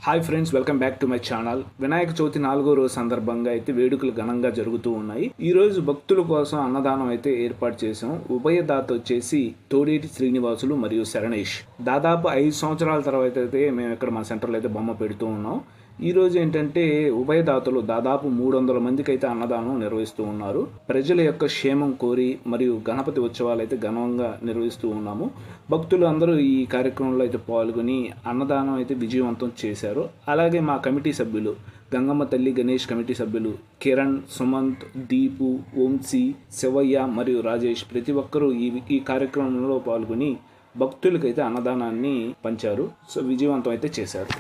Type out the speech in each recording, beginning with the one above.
Hi friends, welcome back to my channel. Vinayaka Chavithi 4వ రోజు సందర్భంగా అయితే వేడుకలు ఘనంగా జరుగుతూ ఉన్నాయి. ఈ రోజు భక్తుల కోసం అన్నదానం అయితే ఏర్పాటు చేసాం. ఉభయదాత వచ్చేసి తోడేటి శ్రీనివాసులు మరియు శరణేష్. దాదాపు 5 సంవత్సరాల తర్వాత అయితే మేము ఇక్కడ మా సెంటర్లో అయితే బొమ్మ పెడుతూ ఉన్నాం. ఈ రోజు ఏంటంటే ఉభయదాతలు దాదాపు 300 మందికి అయితే అన్నదానం నిర్వహిస్తూ ఉన్నారు. ప్రజల యొక్క క్షేమం కోరి మరియు గణపతి ఉత్సవాలు అయితే ఘనంగా నిర్వహిస్తూ ఉన్నాము. భక్తులు అందరూ ఈ కార్యక్రమంలో అయితే పాల్గొని అన్నదానం అయితే విజయవంతం చేశారు. అలాగే మా కమిటీ సభ్యులు గంగమ్మ తల్లి గణేష్ కమిటీ సభ్యులు కిరణ్, సుమంత్, దీపు, వంశీ, శివయ్య మరియు రాజేష్ ప్రతి ఒక్కరూ ఈ కార్యక్రమంలో పాల్గొని భక్తులకైతే అన్నదానాన్ని పంచారు. సో విజయవంతం అయితే చేశారు.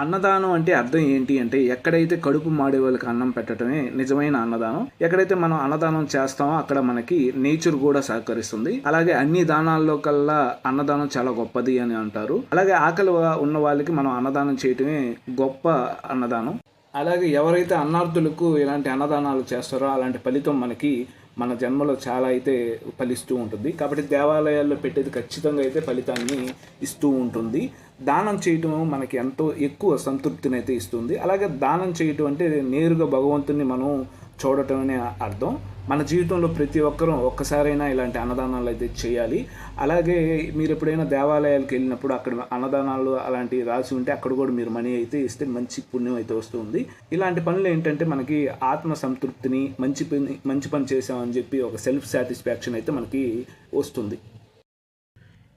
అన్నదానం అంటే అర్థం ఏంటి అంటే, ఎక్కడైతే కడుపు మాడే వాళ్ళకి అన్నం పెట్టడమే నిజమైన అన్నదానం. ఎక్కడైతే మనం అన్నదానం చేస్తామో అక్కడ మనకి నేచర్ కూడా సహకరిస్తుంది. అలాగే అన్ని దానాల్లో కల్లా అన్నదానం చాలా గొప్పది అని అంటారు. అలాగే ఆకలి ఉన్న వాళ్ళకి మనం అన్నదానం చేయటమే గొప్ప అన్నదానం. అలాగే ఎవరైతే అన్నార్థులకు ఇలాంటి అన్నదానాలు చేస్తారో అలాంటి ఫలితం మనకి మన జన్మలో చాలా అయితే ఫలిస్తూ ఉంటుంది. కాబట్టి దేవాలయాల్లో పెట్టేది ఖచ్చితంగా అయితే ఫలితాన్ని ఇస్తూ ఉంటుంది. దానం చేయటం మనకి ఎంతో ఎక్కువ సంతృప్తిని అయితే ఇస్తుంది. అలాగే దానం చేయటం అంటే నేరుగా భగవంతుని మనం చూడటం అనే అర్థం. మన జీవితంలో ప్రతి ఒక్కరూ ఒక్కసారైనా ఇలాంటి అన్నదానాలు అయితే చేయాలి. అలాగే మీరు ఎప్పుడైనా దేవాలయాలకు వెళ్ళినప్పుడు అక్కడ అన్నదానాలు అలాంటివి రాసి ఉంటే అక్కడ కూడా మీరు మనీ అయితే ఇస్తే మంచి పుణ్యం అయితే వస్తుంది. ఇలాంటి పనులు ఏంటంటే మనకి ఆత్మ సంతృప్తిని, మంచి పని చేసామని చెప్పి ఒక సెల్ఫ్ సాటిస్ఫాక్షన్ అయితే మనకి వస్తుంది.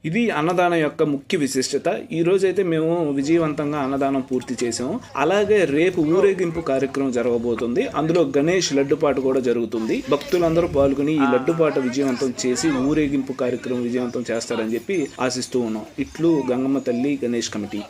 ఇది అన్నదానం యొక్క ముఖ్య విశిష్టత. ఈ రోజైతే మేము విజయవంతంగా అన్నదానం పూర్తి చేసాము. అలాగే రేపు ఊరేగింపు కార్యక్రమం జరగబోతుంది. అందులో గణేష్ లడ్డుపాట కూడా జరుగుతుంది. భక్తులందరూ పాల్గొని ఈ లడ్డుపాట విజయవంతం చేసి ఊరేగింపు కార్యక్రమం విజయవంతం చేస్తారని చెప్పి ఆశిస్తూ ఉన్నాం. ఇట్లు గంగమ్మ తల్లి గణేష్ కమిటీ.